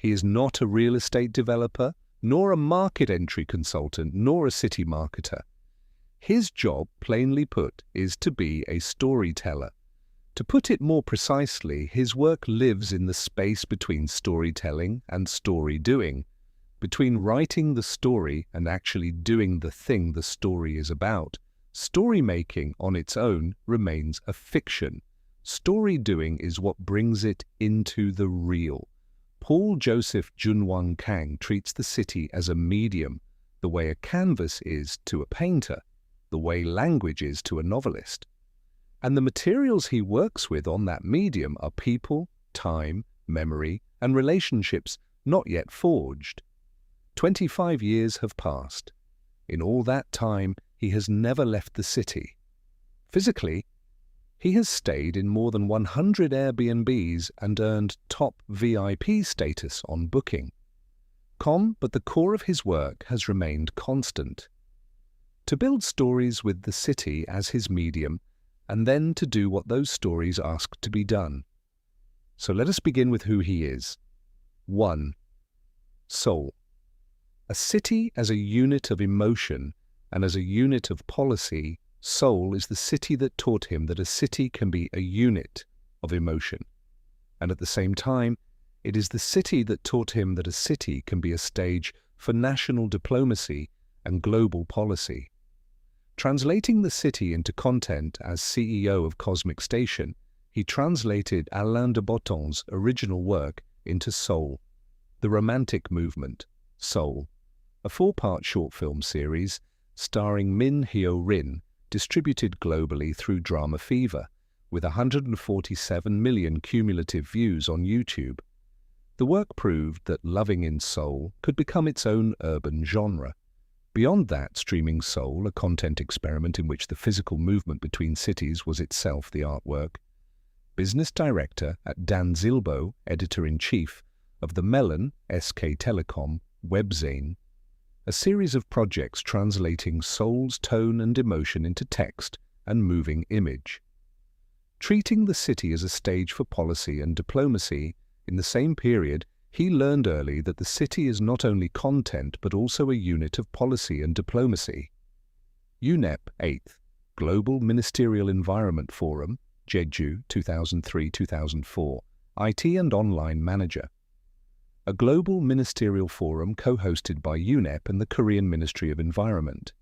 He is not a real estate developer, nor a market entry consultant, nor a city marketer. His job, plainly put, is to be a storyteller. To put it more precisely, his work lives in the space between storytelling and story doing, between writing the story and actually doing the thing the story is about. Story making on its own remains a fiction. Story doing is what brings it into the real. Paul Joseph Junwang Kang treats the city as a medium, the way a canvas is to a painter, the way language is to a novelist. And the materials he works with on that medium are people, time, memory, and relationships not yet forged. 25 years have passed. In all that time, he has never left the city. Physically, he has stayed in more than 100 Airbnbs and earned top VIP status on Booking.com, but the core of his work has remained constant. To build stories with the city as his medium, and then to do what those stories ask to be done. So let us begin with who he is. 1. Seoul. A city as a unit of emotion and as a unit of policy, Seoul is the city that taught him that a city can be a unit of emotion. And at the same time, it is the city that taught him that a city can be a stage for national diplomacy and global policy. Translating the city into content as CEO of Cosmic Station, he translated Alain de Botton's original work into Soul, the Romantic Movement, Soul, a 4-part short film series starring Min Hyo-rin, distributed globally through Drama Fever, with 147 million cumulative views on YouTube. The work proved that Loving in Seoul could become its own urban genre. Beyond that, streaming Seoul, a content experiment in which the physical movement between cities was itself the artwork. Business director at Dan Zilbo, editor-in-chief of the Melon SK Telecom webzine, a series of projects translating Seoul's tone and emotion into text and moving image. Treating the city as a stage for policy and diplomacy, in the same period, he learned early that the city is not only content but also a unit of policy and diplomacy. UNEP 8th Global Ministerial Environment Forum, Jeju 2003-2004, IT and Online Manager. A global ministerial forum co-hosted by UNEP and the Korean Ministry of Environment.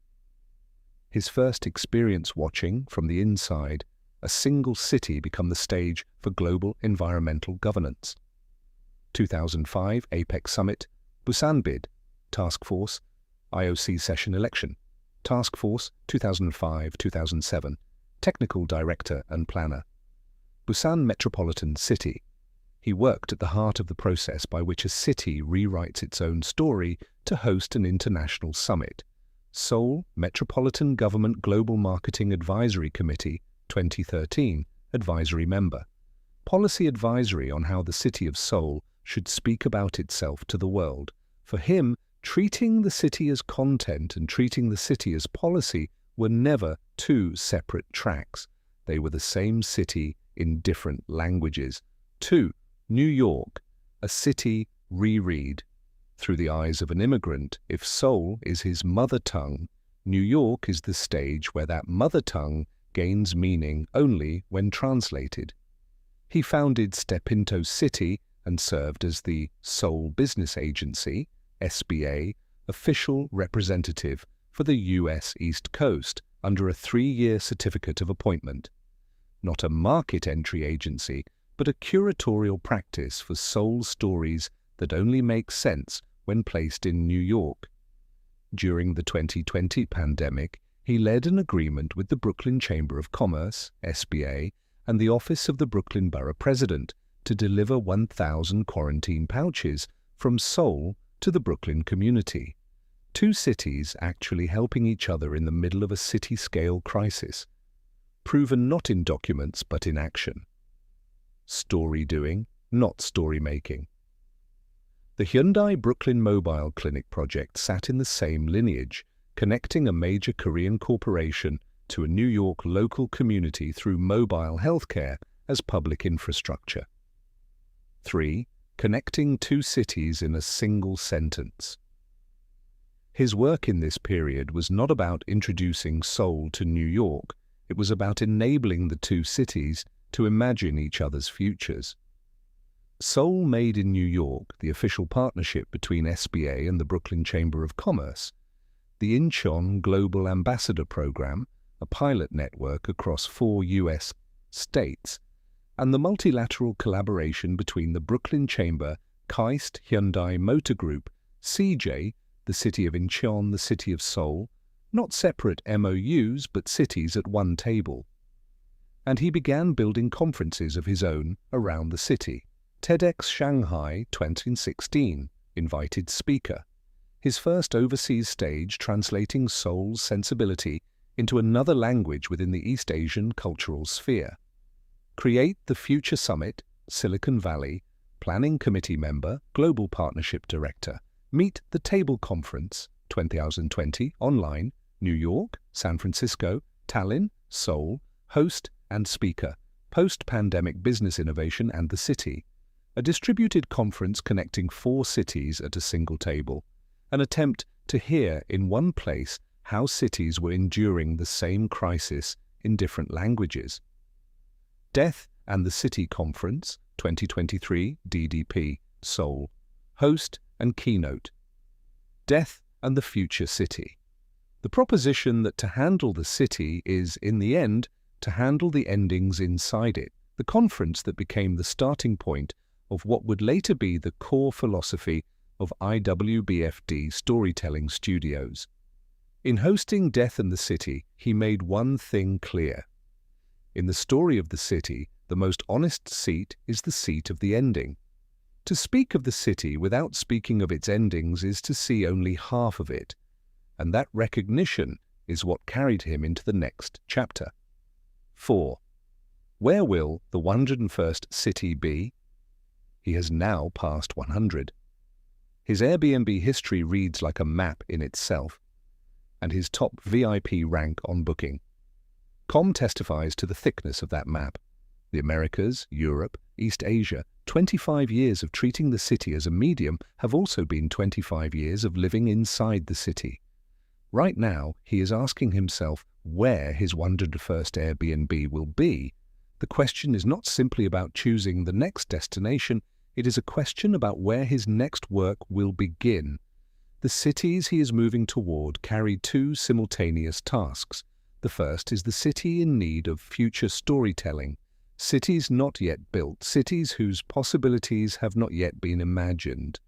His first experience watching, from the inside, a single city become the stage for global environmental governance. 2005 APEC Summit, Busan Bid, Task Force, IOC Session Election, Task Force 2005-2007, Technical Director and Planner. Busan Metropolitan City. He worked at the heart of the process by which a city rewrites its own story to host an international summit. Seoul Metropolitan Government Global Marketing Advisory Committee, 2013, advisory member. Policy advisory on how the city of Seoul should speak about itself to the world. For him, treating the city as content and treating the city as policy were never two separate tracks. They were the same city in different languages. 2. New York, a city reread. Through the eyes of an immigrant, if Seoul is his mother tongue, New York is the stage where that mother tongue gains meaning only when translated. He founded Stepinto City and served as the Seoul Business Agency, SBA, official representative for the U.S. East Coast under a 3-year certificate of appointment. Not a market entry agency, but a curatorial practice for Seoul stories that only make sense when placed in New York. During the 2020 pandemic, he led an agreement with the Brooklyn Chamber of Commerce, SBA, and the Office of the Brooklyn Borough President to deliver 1,000 quarantine pouches from Seoul to the Brooklyn community. 2 cities actually helping each other in the middle of a city-scale crisis, proven not in documents but in action. Story doing, not story making. The Hyundai Brooklyn Mobile Clinic project sat in the same lineage, connecting a major Korean corporation to a New York local community through mobile healthcare as public infrastructure. 3. connecting two cities in a single sentence. His work in this period was not about introducing Seoul to New York, it was about enabling the two cities to imagine each other's futures. Seoul Made in New York, the official partnership between SBA and the Brooklyn Chamber of Commerce, the Incheon Global Ambassador Program, a pilot network across 4 U.S. states, and the multilateral collaboration between the Brooklyn Chamber, KAIST Hyundai Motor Group, CJ, the city of Incheon, the city of Seoul, not separate MOUs but cities at one table. And he began building conferences of his own around the city. TEDx Shanghai 2016, invited speaker. His first overseas stage translating Seoul's sensibility into another language within the East Asian cultural sphere. Create the Future Summit, Silicon Valley, Planning Committee member, Global Partnership Director. Meet the Table Conference, 2020, online, New York, San Francisco, Tallinn, Seoul, host and speaker, Post-Pandemic Business Innovation and the City. A distributed conference connecting 4 cities at a single table. An attempt to hear in one place how cities were enduring the same crisis in different languages. Death and the City Conference, 2023, DDP, Seoul. Host and keynote. Death and the Future City. The proposition that to handle the city is, in the end, to handle the endings inside it. The conference that became the starting point of what would later be the core philosophy of IWBFD Storytelling Studios. In hosting Death and the City, he made one thing clear. In the story of the city, the most honest seat is the seat of the ending. To speak of the city without speaking of its endings is to see only half of it, and that recognition is what carried him into the next chapter. 4. Where will the 101st city be? He has now passed 100. His Airbnb history reads like a map in itself, and his top VIP rank on Booking.com testifies to the thickness of that map. The Americas, Europe, East Asia, 25 years of treating the city as a medium have also been 25 years of living inside the city. Right now, he is asking himself where his 101st Airbnb will be. The question is not simply about choosing the next destination, it is a question about where his next work will begin. The cities he is moving toward carry 2 simultaneous tasks. The first is the city in need of future storytelling. Cities not yet built, cities whose possibilities have not yet been imagined.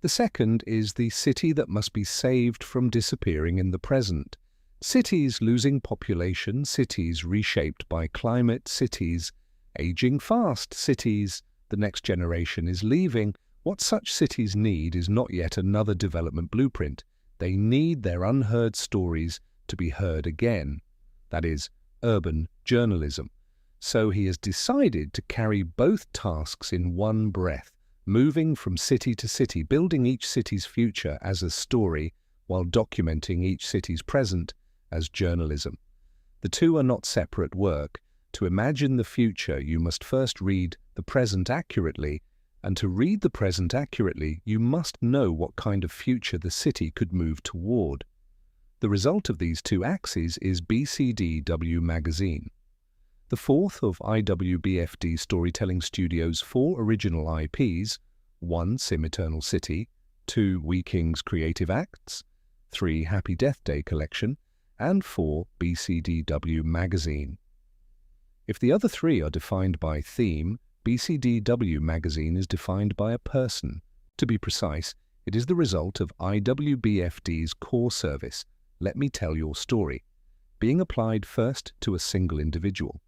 The second is the city that must be saved from disappearing in the present. Cities losing population, cities reshaped by climate, cities aging fast, cities the next generation is leaving. What such cities need is not yet another development blueprint. They need their unheard stories to be heard again. That is, urban journalism. So he has decided to carry both tasks in one breath, moving from city to city, building each city's future as a story while documenting each city's present as journalism. The two are not separate work. To imagine the future, you must first read the present accurately, and to read the present accurately, you must know what kind of future the city could move toward. The result of these 2 axes is bcd-W magazine. The fourth of IWBFD Storytelling Studios' 4 original IPs, 1 Sim Eternal City, 2 We King's Creative Acts, 3 Happy Death Day Collection, and 4 bcd-W magazine. If the other 3 are defined by theme, bcd-W magazine is defined by a person. To be precise, it is the result of IWBFD's core service, Let Me Tell Your Story, being applied first to a single individual.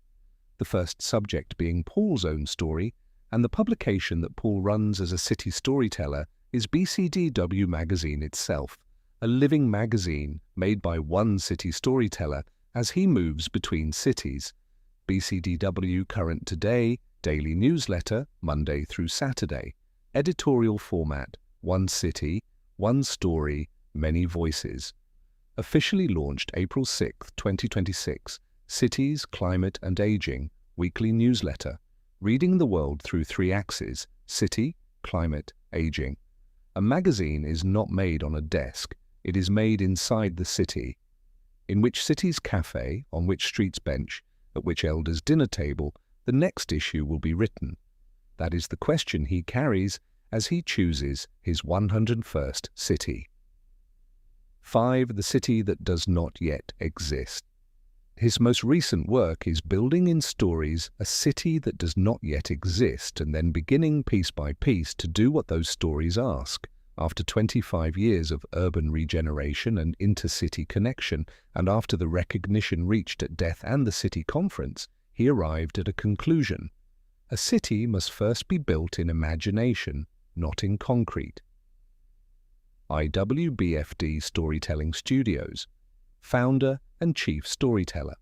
The first subject being Paul's own story, and the publication that Paul runs as a city storyteller is bcd-W magazine itself, a living magazine made by one city storyteller as he moves between cities. bcd-W Current Today, daily newsletter, Monday through Saturday, editorial format, one city, one story, many voices. Officially launched April 6, 2026, Cities, Climate and Aging, weekly newsletter, reading the world through 3 axes, city, climate, aging. A magazine is not made on a desk, it is made inside the city. In which city's cafe, on which street's bench, at which elder's dinner table, the next issue will be written. That is the question he carries as he chooses his 101st city. 5. The city that does not yet exist. His most recent work is building in stories a city that does not yet exist and then beginning piece by piece to do what those stories ask. After 25 years of urban regeneration and intercity connection, and after the recognition reached at Death and the City Conference, he arrived at a conclusion. A city must first be built in imagination, not in concrete. IWBFD Storytelling Studios, founder and chief storyteller.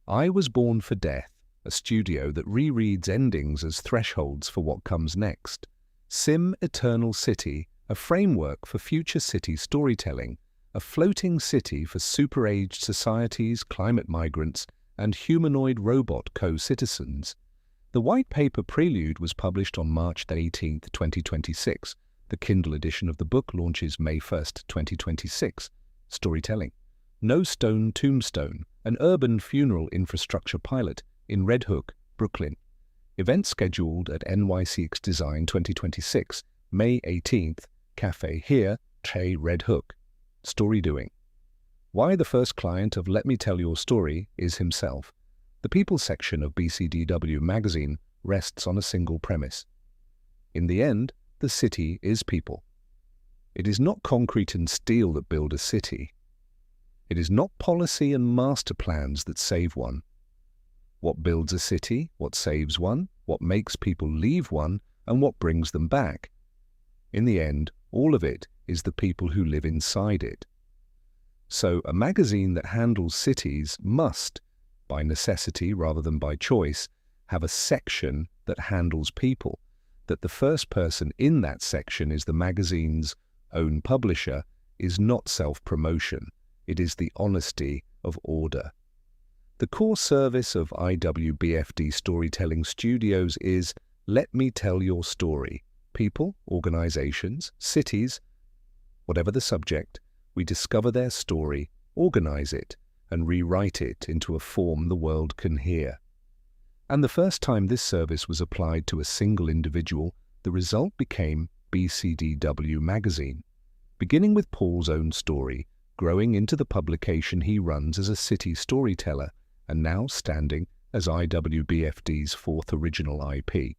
I Was Born for Death, a studio that rereads endings as thresholds for what comes next. Sim Eternal City, a framework for future city storytelling, a floating city for super-aged societies, climate migrants, and humanoid robot co-citizens. The white paper prelude was published on March 18, 2026. The Kindle edition of the book launches May 1, 2026. Storytelling. No Stone Tombstone, an urban funeral infrastructure pilot in Red Hook, Brooklyn. Event scheduled at NYCX Design 2026, May 18th, Cafe Here, Che Red Hook. Story doing. Why the first client of Let Me Tell Your Story is himself. The People section of bcd-W magazine rests on a single premise. In the end, the city is people. It is not concrete and steel that build a city. It is not policy and master plans that save one. What builds a city, what saves one, what makes people leave one, and what brings them back. In the end, all of it is the people who live inside it. So a magazine that handles cities must, by necessity rather than by choice, have a section that handles people, that the first person in that section is the magazine's own publisher, is not self-promotion. It is the honesty of order. The core service of IWBFD Storytelling Studios is Let Me Tell Your Story. People, organizations, cities, whatever the subject, we discover their story, organize it, and rewrite it into a form the world can hear. And the first time this service was applied to a single individual, the result became bcd-W magazine, beginning with Paul's own story, growing into the publication he runs as a city storyteller, and now standing as IWBFD's fourth original IP.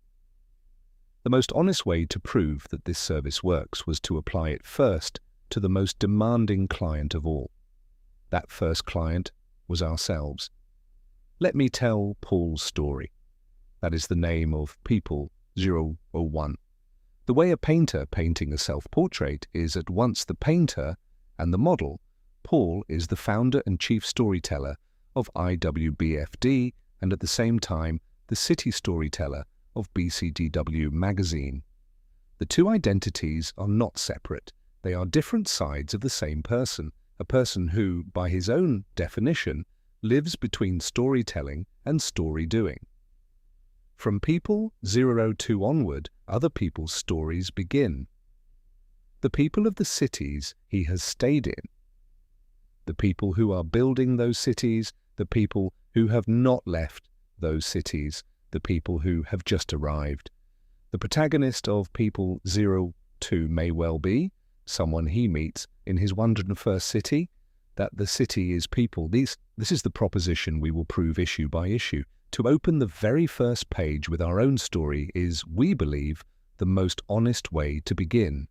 The most honest way to prove that this service works was to apply it first to the most demanding client of all. That first client was ourselves. Let me tell Paul's story. That is the name of People 001. The way a painter painting a self-portrait is at once the painter and the model, Paul is the founder and chief storyteller of IWBFD and at the same time the city storyteller of bcd-W magazine. The two identities are not separate. They are different sides of the same person, a person who, by his own definition, lives between storytelling and story doing. From People 002 onward, other people's stories begin. The people of the cities he has stayed in. The people who are building those cities, the people who have not left those cities, the people who have just arrived. The protagonist of People 02 may well be someone he meets in his 101st city, that the city is people. This is the proposition we will prove issue by issue. To open the very first page with our own story is, we believe, the most honest way to begin.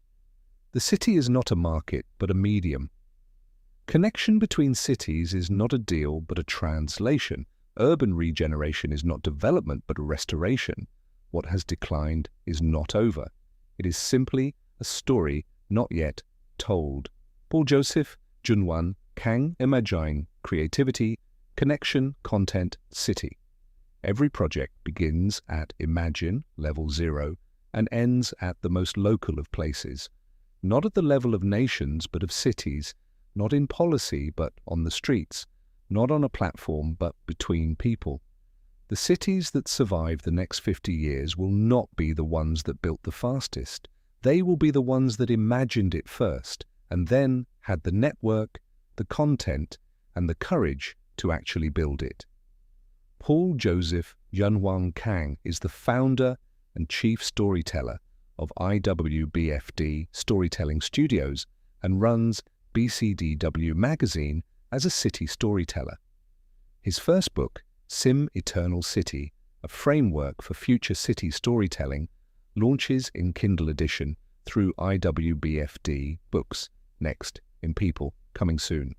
The city is not a market, but a medium. Connection between cities is not a deal, but a translation. Urban regeneration is not development, but a restoration. What has declined is not over. It is simply a story not yet told. Paul Joseph, Junwan, Kang, Imagine, Creativity, Connection, Content, City. Every project begins at Imagine, level 0, and ends at the most local of places. Not at the level of nations, but of cities. Not in policy, but on the streets. Not on a platform, but between people. The cities that survive the next 50 years will not be the ones that built the fastest. They will be the ones that imagined it first and then had the network, the content, and the courage to actually build it. Paul Joseph Yunwang Kang is the founder and chief storyteller of IWBFD Storytelling Studios and runs bcd-W magazine as a city storyteller. His first book, Sim Eternal City, a framework for future city storytelling, launches in Kindle edition through IWBFD Books, next in People, coming soon.